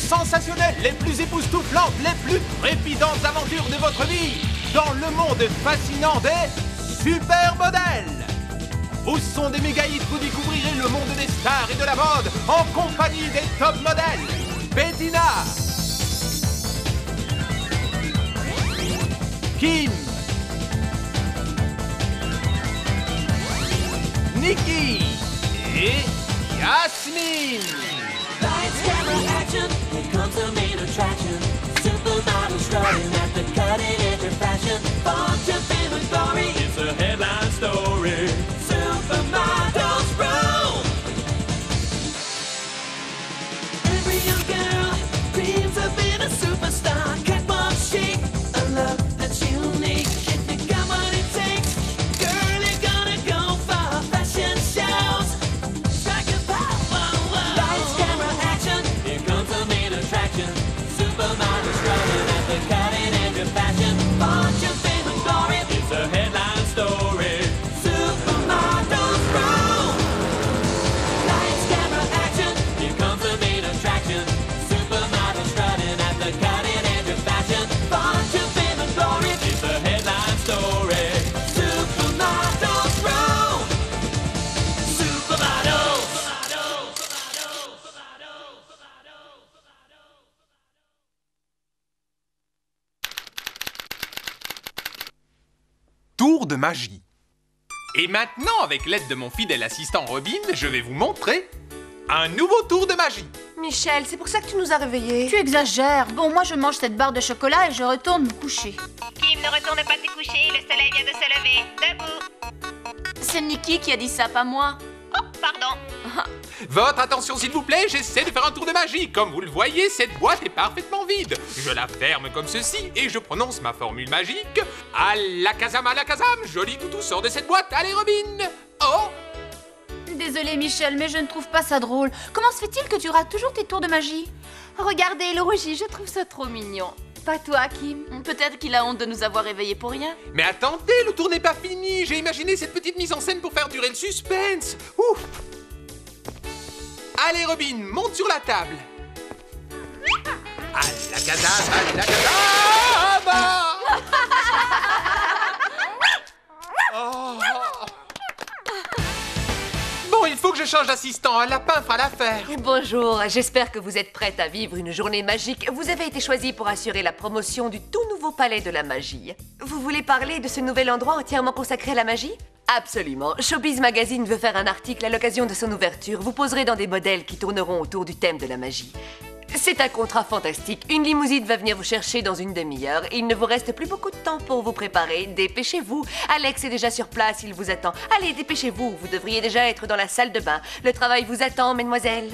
sensationnelles, les plus époustouflantes, les plus trépidantes aventures de votre vie dans le monde fascinant des supermodèles. Au son des méga-hits, vous découvrirez le monde des stars et de la mode en compagnie des top modèles. Bettina, Kim, Nikki et Yasmine. Lights, camera, action, here comes the main attraction. Supermodel strutting at the cutting edge of fashion. Fortune, fame, and glory, it's a headline story. Supermodels rule. Every young girl dreams of being a superstar. Catwalk chic, a look that's unique. If you got what it takes, girl, you're gonna go far. Fashion shows, strike a power. Lights, camera, action, here comes the main attraction. Supermodels running at the cutting edge of fashion. Fortune, fame, and glory, it's a headline story. Supermodels rule. Lights, camera, action, here comes the main attraction. Supermodels running at the cutting edge of fashion. Fortune, fame, and glory, it's a headline story. Supermodels rule. Supermodels. Tour de magie. Et maintenant, avec l'aide de mon fidèle assistant Robin, je vais vous montrer un nouveau tour de magie. Michel, c'est pour ça que tu nous as réveillés. Tu exagères. Bon, moi je mange cette barre de chocolat et je retourne me coucher. Kim, ne retourne pas te coucher, le soleil vient de se lever. Debout. C'est Nikki qui a dit ça, pas moi. Oh, pardon. Votre attention s'il vous plaît, j'essaie de faire un tour de magie. Comme vous le voyez, cette boîte est parfaitement vide. Je la ferme comme ceci et je prononce ma formule magique. Alakazam, alakazam, joli toutou sort de cette boîte. Allez Robin. Oh. Désolée Michel, mais je ne trouve pas ça drôle. Comment se fait-il que tu rates toujours tes tours de magie? Regardez, le rougit, je trouve ça trop mignon. Pas toi, Kim. Peut-être qu'il a honte de nous avoir réveillés pour rien. Mais attendez, le tour n'est pas fini. J'ai imaginé cette petite mise en scène pour faire durer le suspense. Ouf. Allez Robin, monte sur la table. Alakazam, alakazam. Oh. Bon, il faut que je change d'assistant. Un lapin fera l'affaire. Bonjour, j'espère que vous êtes prête à vivre une journée magique. Vous avez été choisie pour assurer la promotion du tout nouveau palais de la magie. Vous voulez parler de ce nouvel endroit entièrement consacré à la magie? Absolument. Showbiz Magazine veut faire un article à l'occasion de son ouverture. Vous poserez dans des modèles qui tourneront autour du thème de la magie. C'est un contrat fantastique. Une limousine va venir vous chercher dans une demi-heure. Il ne vous reste plus beaucoup de temps pour vous préparer. Dépêchez-vous. Alex est déjà sur place, il vous attend. Allez, dépêchez-vous. Vous devriez déjà être dans la salle de bain. Le travail vous attend, mesdemoiselles.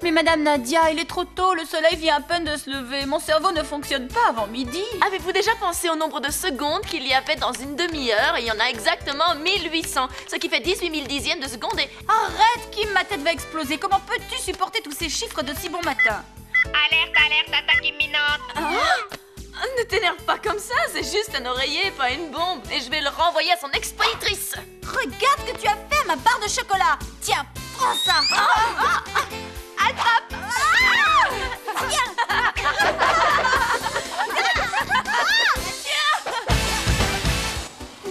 Mais Madame Nadia, il est trop tôt, le soleil vient à peine de se lever. Mon cerveau ne fonctionne pas avant midi. Avez-vous déjà pensé au nombre de secondes qu'il y avait dans une demi-heure? Il y en a exactement 1800, ce qui fait 18 000 dixièmes de seconde et... Arrête, Kim, ma tête va exploser. Comment peux-tu supporter tous ces chiffres de si bon matin? Alerte, alerte, attaque imminente. Ne t'énerve pas comme ça, c'est juste un oreiller, pas une bombe. Et je vais le renvoyer à son expéditrice. Regarde ce que tu as fait à ma barre de chocolat. Tiens, prends ça. Attrape.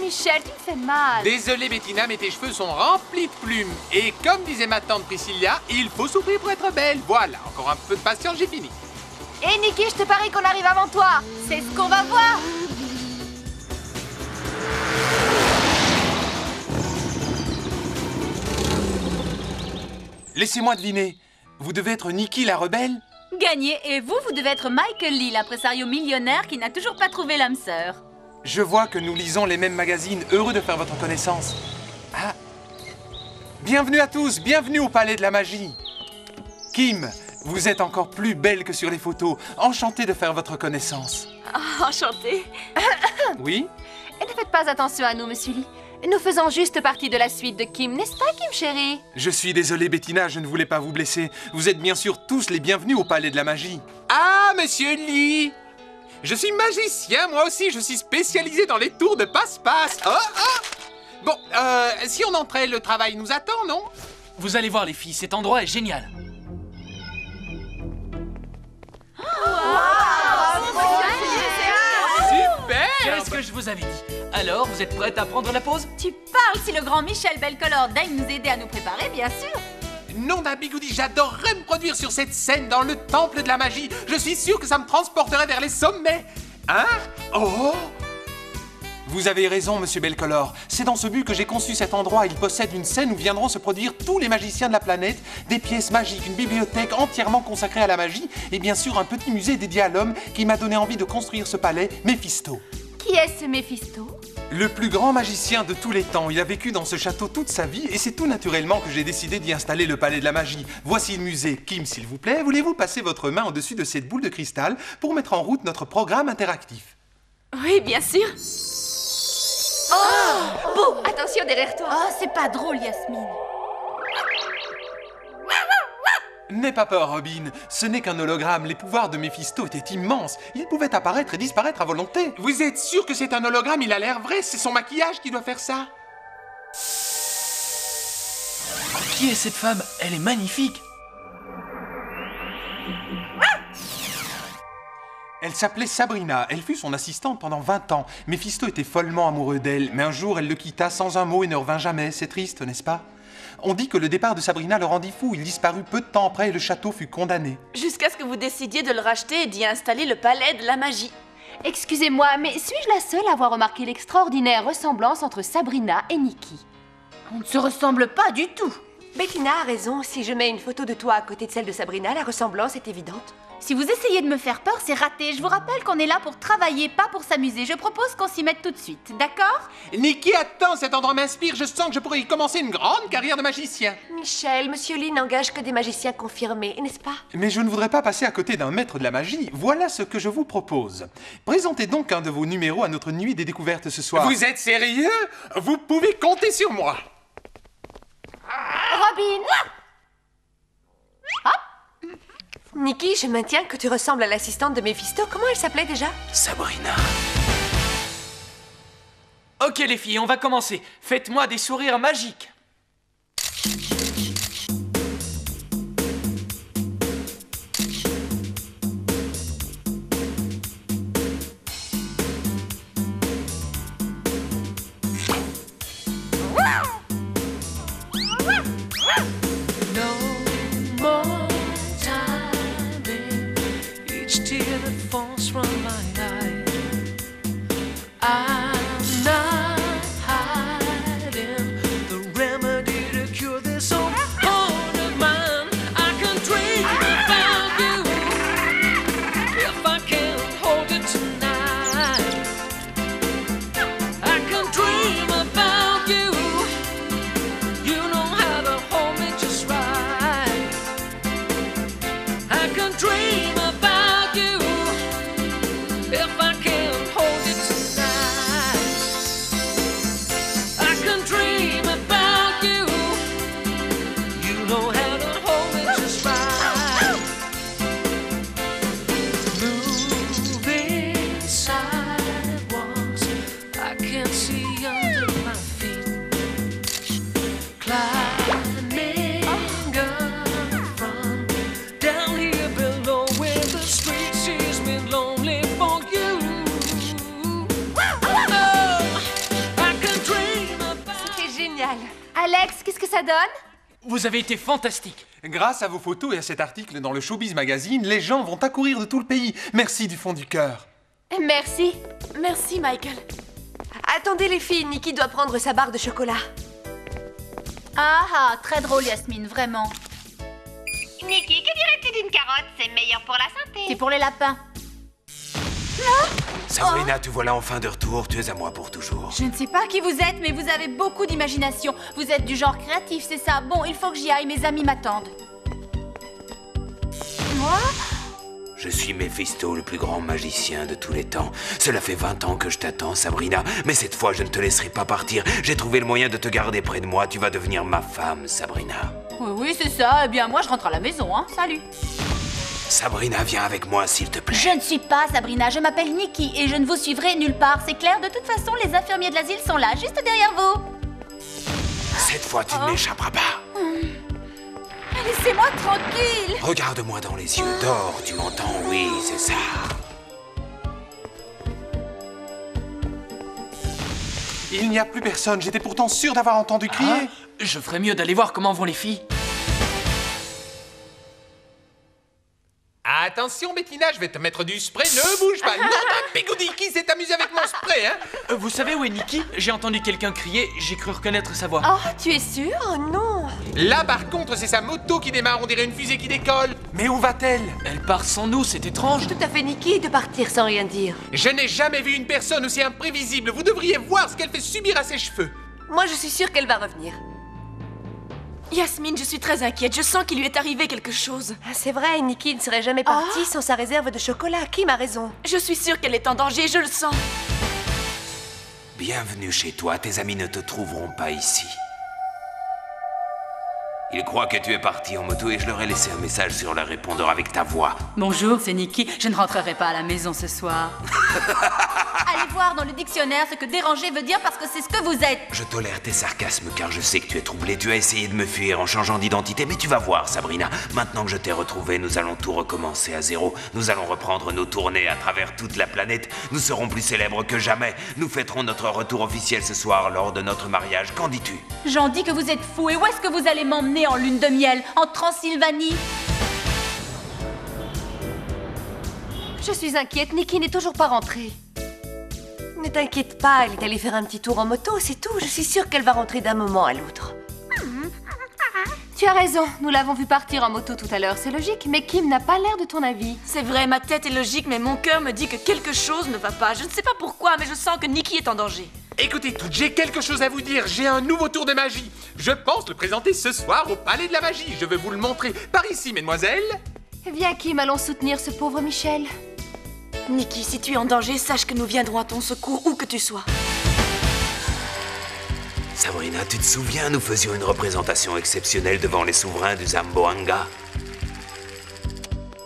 Michel, tu me fais mal. Désolé Bettina, mais tes cheveux sont remplis de plumes. Et comme disait ma tante Priscilla, il faut souffrir pour être belle. Voilà, encore un peu de patience, j'ai fini. Et Nikki, je te parie qu'on arrive avant toi. C'est ce qu'on va voir. Laissez-moi deviner. Vous devez être Nikki la rebelle? Gagné. Et vous, vous devez être Michael Lee, l'impresario millionnaire qui n'a toujours pas trouvé l'âme sœur. Je vois que nous lisons les mêmes magazines. Heureux de faire votre connaissance. Ah. Bienvenue à tous, bienvenue au Palais de la Magie. Kim, vous êtes encore plus belle que sur les photos. Enchanté de faire votre connaissance. Enchantée. Oui? Et ne faites pas attention à nous, monsieur Lee. Nous faisons juste partie de la suite de Kim, n'est-ce pas, Kim, chérie? Je suis désolé, Bettina, je ne voulais pas vous blesser. Vous êtes bien sûr tous les bienvenus au Palais de la Magie. Ah, monsieur Lee! Je suis magicien, moi aussi, je suis spécialisé dans les tours de passe-passe. Oh, oh. Bon, si on entrait, le travail nous attend, non? Vous allez voir, les filles, cet endroit est génial. que je vous avais dit. Alors, vous êtes prête à prendre la pause? Tu parles si le grand Michel Belcolor daigne nous aider à nous préparer, bien sûr. Nom d'un bigoudi, j'adorerais me produire sur cette scène dans le temple de la magie. Je suis sûr que ça me transporterait vers les sommets. Hein? Oh! Vous avez raison, monsieur Belcolor. C'est dans ce but que j'ai conçu cet endroit. Il possède une scène où viendront se produire tous les magiciens de la planète, des pièces magiques, une bibliothèque entièrement consacrée à la magie et bien sûr un petit musée dédié à l'homme qui m'a donné envie de construire ce palais, Méphisto. Qui est ce Méphisto? Le plus grand magicien de tous les temps. Il a vécu dans ce château toute sa vie et c'est tout naturellement que j'ai décidé d'y installer le palais de la magie. Voici le musée. Kim, s'il vous plaît, voulez-vous passer votre main au-dessus de cette boule de cristal pour mettre en route notre programme interactif? Oui, bien sûr. Oh! Bouh! Attention derrière toi! Oh, c'est pas drôle, Yasmine. N'aie pas peur, Robin. Ce n'est qu'un hologramme. Les pouvoirs de Méphisto étaient immenses. Il pouvait apparaître et disparaître à volonté. Vous êtes sûr que c'est un hologramme? Il a l'air vrai. C'est son maquillage qui doit faire ça. Qui est cette femme? Elle est magnifique. Elle s'appelait Sabrina. Elle fut son assistante pendant 20 ans. Méphisto était follement amoureux d'elle, mais un jour, elle le quitta sans un mot et ne revint jamais. C'est triste, n'est-ce pas? On dit que le départ de Sabrina le rendit fou. Il disparut peu de temps après et le château fut condamné. Jusqu'à ce que vous décidiez de le racheter et d'y installer le palais de la magie. Excusez-moi, mais suis-je la seule à avoir remarqué l'extraordinaire ressemblance entre Sabrina et Nikki? On ne se ressemble pas du tout. Bettina a raison. Si je mets une photo de toi à côté de celle de Sabrina, la ressemblance est évidente. Si vous essayez de me faire peur, c'est raté. Je vous rappelle qu'on est là pour travailler, pas pour s'amuser. Je propose qu'on s'y mette tout de suite, d'accord? Nikki, attends, cet endroit m'inspire. Je sens que je pourrais y commencer une grande carrière de magicien. Michel, Monsieur Lee n'engage que des magiciens confirmés, n'est-ce pas? Mais je ne voudrais pas passer à côté d'un maître de la magie. Voilà ce que je vous propose. Présentez donc un de vos numéros à notre nuit des découvertes ce soir. Vous êtes sérieux? Vous pouvez compter sur moi. Robin! Nikki, je maintiens que tu ressembles à l'assistante de Méphisto. Comment elle s'appelait déjà? Sabrina. Ok les filles, on va commencer. Faites-moi des sourires magiques. Alex, qu'est-ce que ça donne? Vous avez été fantastique. Grâce à vos photos et à cet article dans le Showbiz Magazine, les gens vont accourir de tout le pays. Merci du fond du cœur. Merci. Merci, Michael. Attendez les filles, Nikki doit prendre sa barre de chocolat. Ah, très drôle, Yasmine, vraiment. Nikki, que dirais-tu d'une carotte? C'est meilleur pour la santé. C'est pour les lapins. Sabrina, te voilà enfin de retour, tu es à moi pour toujours. Je ne sais pas qui vous êtes, mais vous avez beaucoup d'imagination. Vous êtes du genre créatif, c'est ça. Bon, il faut que j'y aille, mes amis m'attendent. Moi? Je suis Méphisto, le plus grand magicien de tous les temps. Cela fait 20 ans que je t'attends, Sabrina, mais cette fois je ne te laisserai pas partir. J'ai trouvé le moyen de te garder près de moi, tu vas devenir ma femme, Sabrina. Oui, c'est ça. Eh bien, moi, je rentre à la maison, hein. Salut. Sabrina, viens avec moi, s'il te plaît. Je ne suis pas Sabrina, je m'appelle Nikki et je ne vous suivrai nulle part, c'est clair? De toute façon, les infirmiers de l'asile sont là, juste derrière vous. Cette fois, tu ne m'échapperas pas. Laissez-moi tranquille. Regarde-moi dans les yeux, dors, tu m'entends? Oui, c'est ça. Il n'y a plus personne, j'étais pourtant sûr d'avoir entendu crier. Ah, je ferais mieux d'aller voir comment vont les filles. Attention Bettina, je vais te mettre du spray, ne bouge pas. Non, Bigoudi, qui s'est amusé avec mon spray, hein? Vous savez où est Nikki? J'ai entendu quelqu'un crier, j'ai cru reconnaître sa voix. Oh, tu es sûr? Oh non! Là par contre, c'est sa moto qui démarre, on dirait une fusée qui décolle. Mais où va-t-elle? Elle part sans nous, c'est étrange. Tout à fait Nikki de partir sans rien dire. Je n'ai jamais vu une personne aussi imprévisible. Vous devriez voir ce qu'elle fait subir à ses cheveux. Moi, je suis sûre qu'elle va revenir. Yasmine, je suis très inquiète. Je sens qu'il lui est arrivé quelque chose. Ah, c'est vrai, Nikki ne serait jamais partie sans sa réserve de chocolat. Kim a raison. Je suis sûre qu'elle est en danger, je le sens. Bienvenue chez toi, tes amis ne te trouveront pas ici. Ils croient que tu es parti en moto et je leur ai laissé un message sur le répondeur avec ta voix. Bonjour, c'est Nikki. Je ne rentrerai pas à la maison ce soir. Allez voir dans le dictionnaire ce que déranger veut dire parce que c'est ce que vous êtes. Je tolère tes sarcasmes car je sais que tu es troublé. Tu as essayé de me fuir en changeant d'identité, mais tu vas voir, Sabrina. Maintenant que je t'ai retrouvé, nous allons tout recommencer à zéro. Nous allons reprendre nos tournées à travers toute la planète. Nous serons plus célèbres que jamais. Nous fêterons notre retour officiel ce soir lors de notre mariage. Qu'en dis-tu? J'en dis que vous êtes fous. Et où est-ce que vous allez m'emmener en lune de miel? En Transylvanie? Je suis inquiète, Nikki n'est toujours pas rentrée. Ne t'inquiète pas, elle est allée faire un petit tour en moto, c'est tout. Je suis sûre qu'elle va rentrer d'un moment à l'autre. Tu as raison, nous l'avons vue partir en moto tout à l'heure, c'est logique, mais Kim n'a pas l'air de ton avis. C'est vrai, ma tête est logique, mais mon cœur me dit que quelque chose ne va pas. Je ne sais pas pourquoi, mais je sens que Nikki est en danger. Écoutez toutes, j'ai quelque chose à vous dire. J'ai un nouveau tour de magie. Je pense le présenter ce soir au Palais de la Magie. Je veux vous le montrer. Par ici, mesdemoiselles. Viens Kim, allons soutenir ce pauvre Michel. Nikki, si tu es en danger, sache que nous viendrons à ton secours où que tu sois. Sabrina, tu te souviens, nous faisions une représentation exceptionnelle devant les souverains du Zamboanga?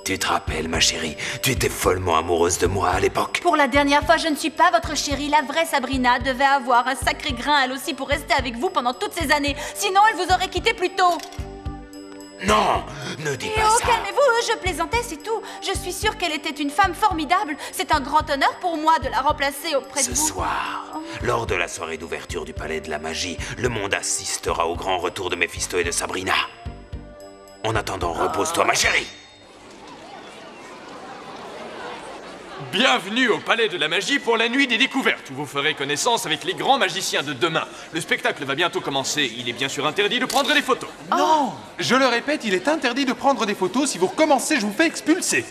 Tu te rappelles, ma chérie, tu étais follement amoureuse de moi à l'époque. Pour la dernière fois, je ne suis pas votre chérie. La vraie Sabrina devait avoir un sacré grain, elle aussi, pour rester avec vous pendant toutes ces années. Sinon, elle vous aurait quitté plus tôt. Non, ne dis Et pas oh, ça. calmez-vous, je plaisantais, c'est tout. Je suis sûre qu'elle était une femme formidable. C'est un grand honneur pour moi de la remplacer auprès de Ce vous. soir, lors de la soirée d'ouverture du Palais de la Magie, le monde assistera au grand retour de Mephisto et de Sabrina. En attendant, repose-toi, ma chérie. Bienvenue au Palais de la Magie pour la nuit des découvertes, où vous ferez connaissance avec les grands magiciens de demain. Le spectacle va bientôt commencer, il est bien sûr interdit de prendre des photos. Non, je le répète, il est interdit de prendre des photos. Si vous recommencez, je vous fais expulser.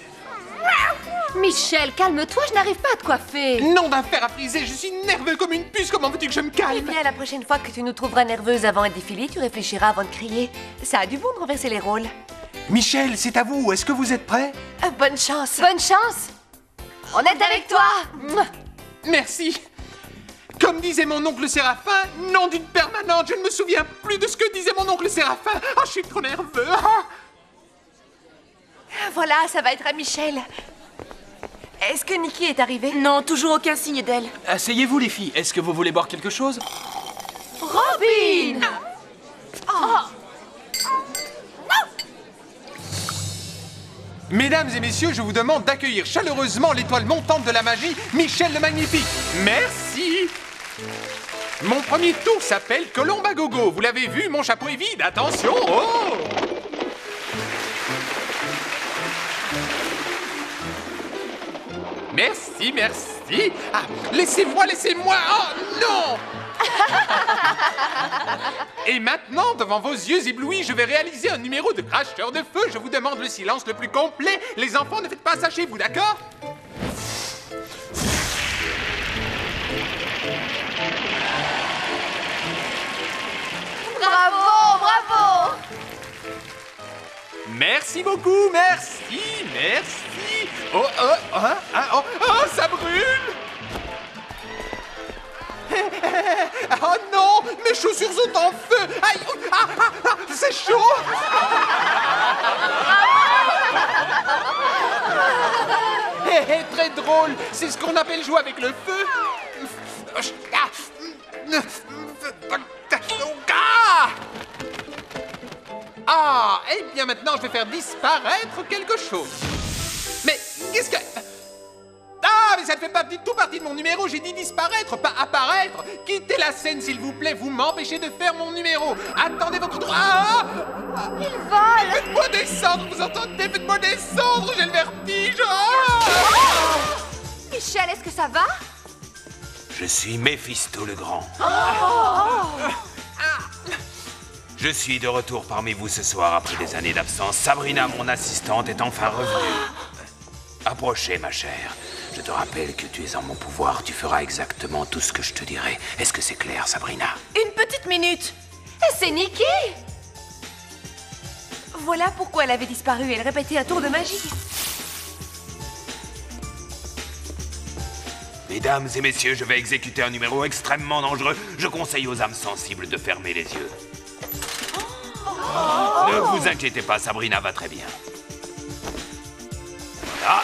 Michel, calme-toi, je n'arrive pas à te coiffer. Nom d'un fer à friser, je suis nerveux comme une puce. Comment veux-tu que je me Eh calme? bien, la prochaine fois que tu nous trouveras nerveuse avant un défilé, tu réfléchiras avant de crier. Ça a du bon de renverser les rôles. Michel, c'est à vous. Est-ce que vous êtes prêts? Bonne chance. Bonne chance. On est avec toi. Merci. Comme disait mon oncle Séraphin, nom d'une permanente, je ne me souviens plus de ce que disait mon oncle Séraphin. Ah, je suis trop nerveux. Ah. Voilà, ça va être à Michel. Est-ce que Nikki est arrivée? Non, toujours aucun signe d'elle. Asseyez-vous les filles, est-ce que vous voulez boire quelque chose? Robin! Mesdames et messieurs, je vous demande d'accueillir chaleureusement l'étoile montante de la magie, Michel le Magnifique. Merci. Mon premier tour s'appelle Colombe à gogo. Vous l'avez vu, mon chapeau est vide. Attention. Oh! Merci, merci. Ah, laissez-moi, laissez-moi. Oh non! Et maintenant, devant vos yeux éblouis, je vais réaliser un numéro de cracheur de feu. Je vous demande le silence le plus complet. Les enfants, ne faites pas ça chez vous, d'accord? Bravo, bravo! Merci beaucoup, merci, merci. Oh, ça brûle! Oh non, mes chaussures sont en feu! Aïe! C'est chaud! Très drôle! C'est ce qu'on appelle jouer avec le feu! Ah! Eh bien maintenant, je vais faire disparaître quelque chose. Mais qu'est-ce que... Ah, mais ça ne fait pas tout partie de mon numéro, j'ai dit disparaître, pas apparaître. Quittez la scène, s'il vous plaît, vous m'empêchez de faire mon numéro. Attendez votre droit. Il vole. Faites-moi descendre, vous entendez? Faites-moi descendre, j'ai le vertige. Michel, est-ce que ça va? Je suis Méphisto le Grand. Je suis de retour parmi vous ce soir après des années d'absence. Sabrina, mon assistante, est enfin revenue. Approchez, ma chère. Je te rappelle que tu es en mon pouvoir. Tu feras exactement tout ce que je te dirai. Est-ce que c'est clair, Sabrina? Une petite minute. C'est Nikki! Voilà pourquoi elle avait disparu. Elle répétait un tour de magie. Mesdames et messieurs, je vais exécuter un numéro extrêmement dangereux. Je conseille aux âmes sensibles de fermer les yeux. Ne vous inquiétez pas, Sabrina va très bien. Voilà.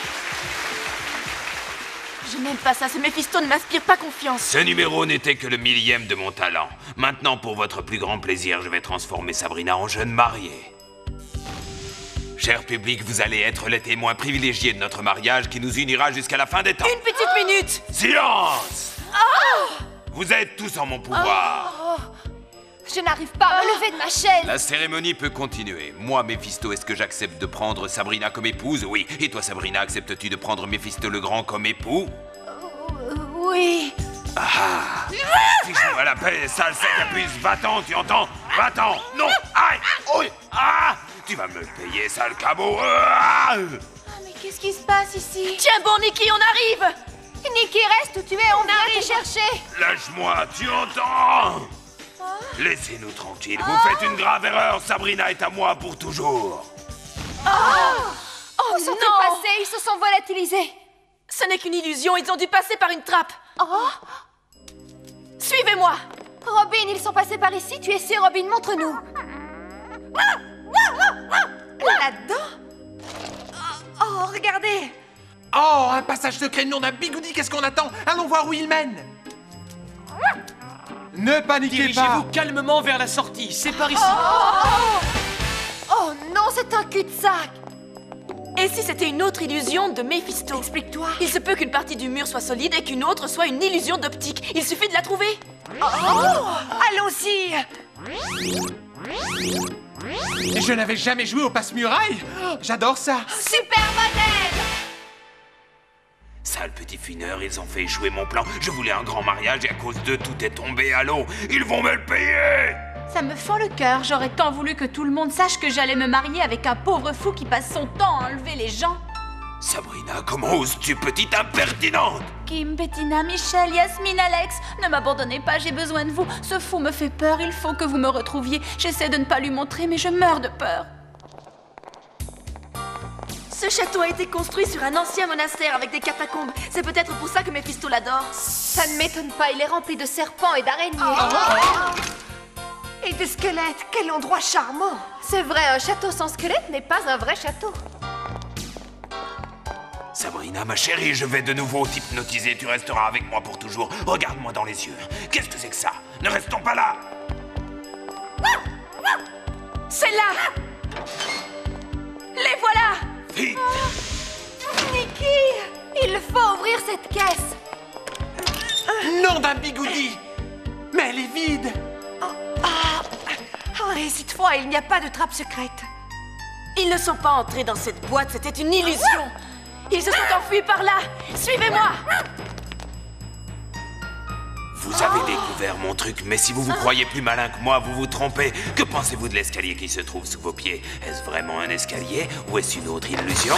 Je n'aime pas ça, ce Méphisto ne m'inspire pas confiance. Ce numéro n'était que le millième de mon talent. Maintenant, pour votre plus grand plaisir, je vais transformer Sabrina en jeune mariée. Cher public, vous allez être les témoins privilégiés de notre mariage qui nous unira jusqu'à la fin des temps. Une petite minute. Silence! Vous êtes tous en mon pouvoir. Je n'arrive pas à me lever de ma chaise. La cérémonie peut continuer. Moi, Méphisto, est-ce que j'accepte de prendre Sabrina comme épouse? Oui. Et toi, Sabrina, acceptes-tu de prendre Méphisto le Grand comme époux? Oui. Ah! Fiche-moi la paix, sale sec à puce. Va-t'en, tu entends? Va-t'en! Non! Aïe! Oui! Ah! Tu vas me le payer, sale cabot! Ah! Mais qu'est-ce qui se passe ici? Tiens bon, Nikki, on arrive. Nikki, reste où tu es, on vient te chercher. Lâche-moi, tu entends? Laissez-nous tranquilles. Vous faites une grave erreur. Sabrina est à moi pour toujours. Où sont-ils passés? Ils se sont volatilisés. Ce n'est qu'une illusion, ils ont dû passer par une trappe. Suivez-moi. Robin, ils sont passés par ici. Tu es sûr, Robin? Montre-nous. Là-dedans? Oh, regardez! Oh, un passage secret, le nom d'un bigoudi, qu'est-ce qu'on attend? Allons voir où il mène. Ne paniquez pas. Dirigez-vous calmement vers la sortie, c'est par ici. Oh non, c'est un cul-de-sac. Et si c'était une autre illusion de Méphisto? Explique-toi. Il se peut qu'une partie du mur soit solide et qu'une autre soit une illusion d'optique. Il suffit de la trouver. Allons-y! Je n'avais jamais joué au passe-muraille. J'adore ça. Super modèle. Sale petit fineur, ils ont fait échouer mon plan. Je voulais un grand mariage et à cause d'eux, tout est tombé à l'eau. Ils vont me le payer! Ça me fend le cœur. J'aurais tant voulu que tout le monde sache que j'allais me marier avec un pauvre fou qui passe son temps à enlever les gens. Sabrina, comment oses-tu, petite impertinente? Kim, Bettina, Michel, Yasmine, Alex, ne m'abandonnez pas, j'ai besoin de vous. Ce fou me fait peur, il faut que vous me retrouviez. J'essaie de ne pas lui montrer, mais je meurs de peur. Ce château a été construit sur un ancien monastère avec des catacombes. C'est peut-être pour ça que Méphisto l'adore. Ça ne m'étonne pas, il est rempli de serpents et d'araignées. Et de squelettes, quel endroit charmant! C'est vrai, un château sans squelette n'est pas un vrai château. Sabrina, ma chérie, je vais de nouveau t'hypnotiser. Tu resteras avec moi pour toujours. Regarde-moi dans les yeux. Qu'est-ce que c'est que ça? Ne restons pas là! C'est là! Les voilà! Vite! Nikki, il faut ouvrir cette caisse. Nom d'un bigoudi. Mais elle est vide. Et cette fois, il n'y a pas de trappe secrète. Ils ne sont pas entrés dans cette boîte, c'était une illusion. Ils se sont enfuis par là. Suivez-moi. Vous avez découvert mon truc, mais si vous vous croyez plus malin que moi, vous vous trompez. Que pensez-vous de l'escalier qui se trouve sous vos pieds? Est-ce vraiment un escalier ou est-ce une autre illusion?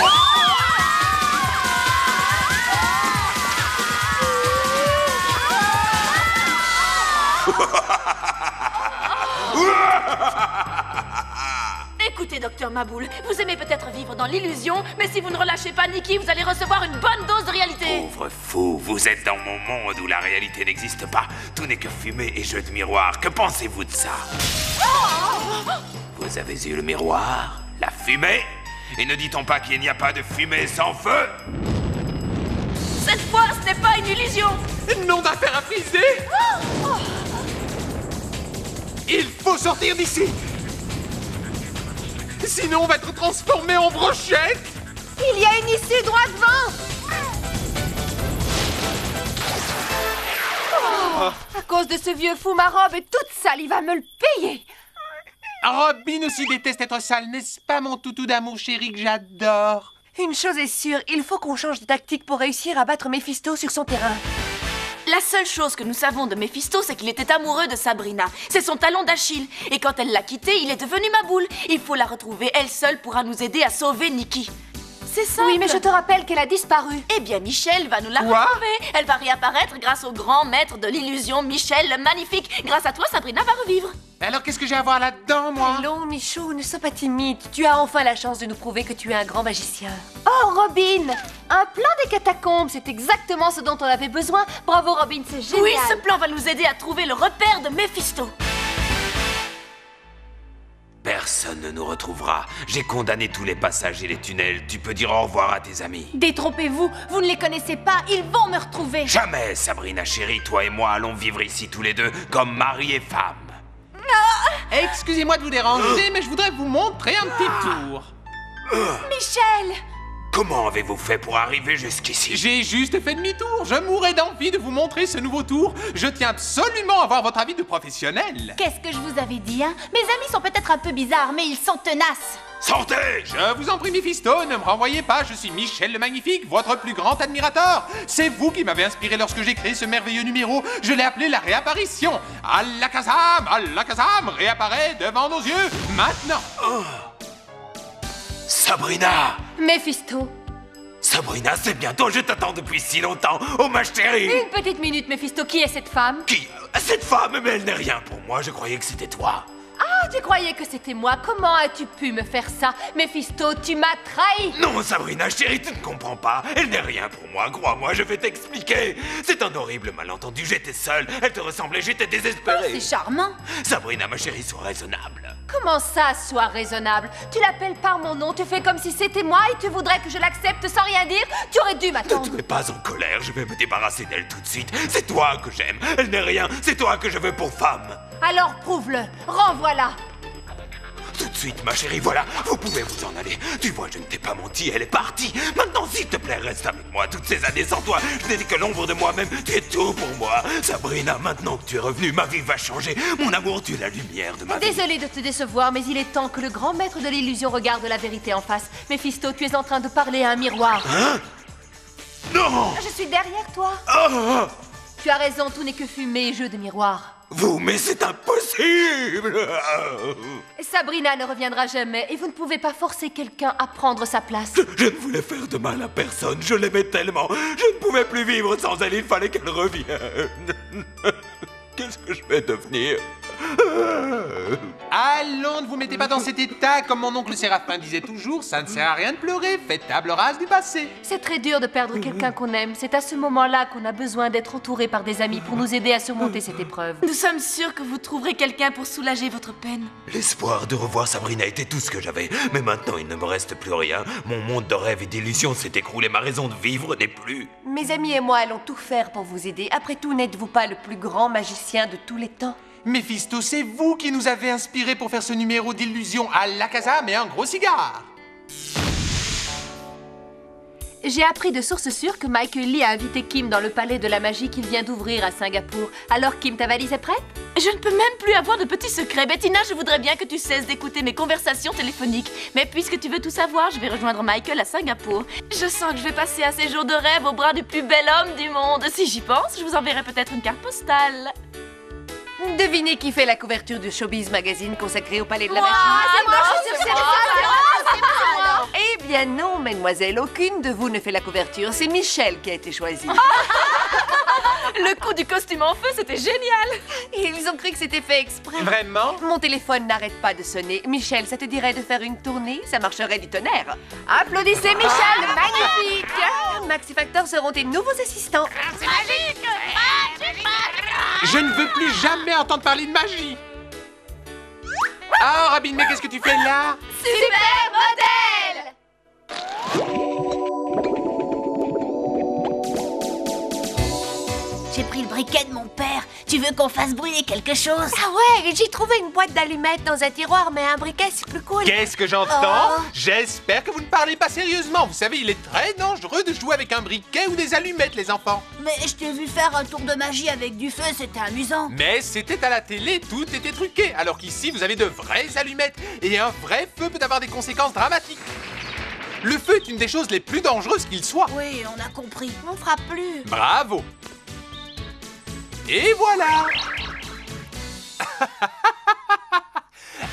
Écoutez, docteur Maboul, vous aimez peut-être vivre dans l'illusion, mais si vous ne relâchez pas Nikki, vous allez recevoir une bonne dose de réalité. Pauvre fou, vous êtes dans mon monde où la réalité n'existe pas. Tout n'est que fumée et jeu de miroir. Que pensez-vous de ça? Vous avez eu le miroir, la fumée? Et ne dit-on pas qu'il n'y a pas de fumée sans feu? Cette fois, ce n'est pas une illusion. Nom d'un fer à friser. Il faut sortir d'ici. Sinon, on va être transformé en brochette. Il y a une issue droit devant. À cause de ce vieux fou, ma robe est toute sale, il va me le payer. Robin aussi déteste être sale, n'est-ce pas mon toutou d'amour chéri que j'adore? Une chose est sûre, il faut qu'on change de tactique pour réussir à battre Méphisto sur son terrain. La seule chose que nous savons de Méphisto, c'est qu'il était amoureux de Sabrina. C'est son talon d'Achille. Et quand elle l'a quitté, il est devenu ma boule. Il faut la retrouver. Elle seule pourra nous aider à sauver Nikki. C'est simple. Oui, mais je te rappelle qu'elle a disparu. Eh bien, Michel va nous la Quoi? retrouver. Elle va réapparaître grâce au grand maître de l'illusion, Michel le Magnifique. Grâce à toi, Sabrina va revivre. Alors qu'est-ce que j'ai à voir là-dedans, moi? Allons, Michou, ne sois pas timide. Tu as enfin la chance de nous prouver que tu es un grand magicien. Oh, Robin! Un plan des catacombes, c'est exactement ce dont on avait besoin. Bravo, Robin, c'est génial. Oui, ce plan va nous aider à trouver le repère de Méphisto. Personne ne nous retrouvera. J'ai condamné tous les passages et les tunnels. Tu peux dire au revoir à tes amis. Détrompez-vous, vous ne les connaissez pas, ils vont me retrouver. Jamais, Sabrina chérie, toi et moi allons vivre ici tous les deux comme mari et femme. Excusez-moi de vous déranger, mais je voudrais vous montrer un petit tour. Michel! Comment avez-vous fait pour arriver jusqu'ici? J'ai juste fait demi-tour. Je mourrais d'envie de vous montrer ce nouveau tour. Je tiens absolument à avoir votre avis de professionnel. Qu'est-ce que je vous avais dit, hein? Mes amis sont peut-être un peu bizarres, mais ils sont tenaces. Sortez! Je vous en prie, Méphisto, ne me renvoyez pas. Je suis Michel le Magnifique, votre plus grand admirateur. C'est vous qui m'avez inspiré lorsque j'ai créé ce merveilleux numéro. Je l'ai appelé la réapparition. Alakazam, réapparaît devant nos yeux, maintenant. Sabrina! Méphisto. Sabrina, c'est bientôt, je t'attends depuis si longtemps. Oh ma chérie! Une petite minute, Méphisto, qui est cette femme? Qui? Cette femme, mais elle n'est rien pour moi, je croyais que c'était toi. Ah, tu croyais que c'était moi? Comment as-tu pu me faire ça? Méphisto, tu m'as trahi! Non, Sabrina, chérie, tu ne comprends pas. Elle n'est rien pour moi, crois-moi, je vais t'expliquer. C'est un horrible malentendu, j'étais seul. Elle te ressemblait, j'étais désespéré. C'est charmant. Sabrina, ma chérie, sois raisonnable. Comment ça, sois raisonnable? Tu l'appelles par mon nom, tu fais comme si c'était moi et tu voudrais que je l'accepte sans rien dire? Tu aurais dû Ne m'attendre. te mets pas en colère, je vais me débarrasser d'elle tout de suite. C'est toi que j'aime, elle n'est rien, c'est toi que je veux pour femme. Alors prouve-le, renvoie-la. Tout de suite, ma chérie, voilà, vous pouvez vous en aller. Tu vois, je ne t'ai pas menti, elle est partie. Maintenant, s'il te plaît, reste avec moi. Toutes ces années sans toi, je n'étais que l'ombre de moi-même. Tu es tout pour moi. Sabrina, maintenant que tu es revenue, ma vie va changer. Mon amour, tu es la lumière de ma vie. Désolée de te décevoir, mais il est temps que le grand maître de l'illusion regarde la vérité en face. Méphisto, tu es en train de parler à un miroir. Hein? Non! Je suis derrière toi. Ah! Tu as raison, tout n'est que fumée et jeu de miroir. Vous, mais c'est impossible! Sabrina ne reviendra jamais et vous ne pouvez pas forcer quelqu'un à prendre sa place. Je ne voulais faire de mal à personne, je l'aimais tellement. Je ne pouvais plus vivre sans elle, il fallait qu'elle revienne. Qu'est-ce que je vais devenir? Allons, ne vous mettez pas dans cet état. Comme mon oncle Séraphin disait toujours, ça ne sert à rien de pleurer. Faites table rase du passé. C'est très dur de perdre quelqu'un qu'on aime. C'est à ce moment-là qu'on a besoin d'être entouré par des amis pour nous aider à surmonter cette épreuve. Nous sommes sûrs que vous trouverez quelqu'un pour soulager votre peine. L'espoir de revoir Sabrina était tout ce que j'avais. Mais maintenant, il ne me reste plus rien. Mon monde de rêve et d'illusions s'est écroulé. Ma raison de vivre n'est plus. Mes amis et moi allons tout faire pour vous aider. Après tout, n'êtes-vous pas le plus grand magicien de tous les temps? Méphisto, c'est vous qui nous avez inspirés pour faire ce numéro d'illusion Alakazam et un gros cigare. J'ai appris de sources sûres que Michael Lee a invité Kim dans le palais de la magie qu'il vient d'ouvrir à Singapour. Alors Kim, ta valise est prête? Je ne peux même plus avoir de petits secrets. Bettina, je voudrais bien que tu cesses d'écouter mes conversations téléphoniques. Mais puisque tu veux tout savoir, je vais rejoindre Michael à Singapour. Je sens que je vais passer un séjour de rêve au bras du plus bel homme du monde. Si j'y pense, je vous enverrai peut-être une carte postale. Devinez qui fait la couverture du Showbiz Magazine consacré au Palais de la Moi, Magie? c'est moi, je suis sûre que c'est moi. Eh bien non, mademoiselle, aucune de vous ne fait la couverture. C'est Michel qui a été choisi. Le coup du costume en feu, c'était génial. Et ils ont cru que c'était fait exprès. Vraiment? Mon téléphone n'arrête pas de sonner. Michel, ça te dirait de faire une tournée? Ça marcherait du tonnerre. Applaudissez Michel, le magnifique! Max et Factor seront tes nouveaux assistants. C'est magique! Je ne veux plus jamais entendre parler de magie. Ah, Robin, mais qu'est-ce que tu fais là? Super modèle! j'ai pris le briquet de mon père. Tu veux qu'on fasse brûler quelque chose? Ah ouais, j'ai trouvé une boîte d'allumettes dans un tiroir, mais un briquet, c'est plus cool. Qu'est-ce que j'entends? Oh. J'espère que vous ne parlez pas sérieusement. Vous savez, il est très dangereux de jouer avec un briquet ou des allumettes, les enfants. Mais je t'ai vu faire un tour de magie avec du feu, c'était amusant. Mais c'était à la télé, tout était truqué. Alors qu'ici, vous avez de vraies allumettes. Et un vrai feu peut avoir des conséquences dramatiques. Le feu est une des choses les plus dangereuses qu'il soit. Oui, on a compris. On fera plus. Bravo. Et voilà.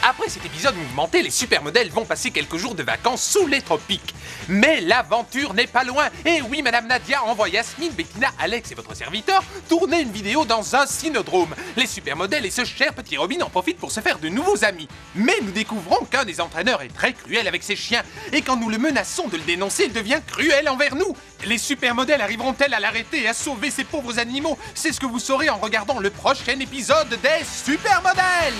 Après cet épisode mouvementé, les supermodèles vont passer quelques jours de vacances sous les tropiques. Mais l'aventure n'est pas loin. Et oui, Madame Nadia envoie Yasmine, Bettina, Alex et votre serviteur tourner une vidéo dans un cynodrome. Les supermodèles et ce cher petit Robin en profitent pour se faire de nouveaux amis. Mais nous découvrons qu'un des entraîneurs est très cruel avec ses chiens. Et quand nous le menaçons de le dénoncer, il devient cruel envers nous. Les supermodèles arriveront-elles à l'arrêter et à sauver ces pauvres animaux? C'est ce que vous saurez en regardant le prochain épisode des Supermodèles.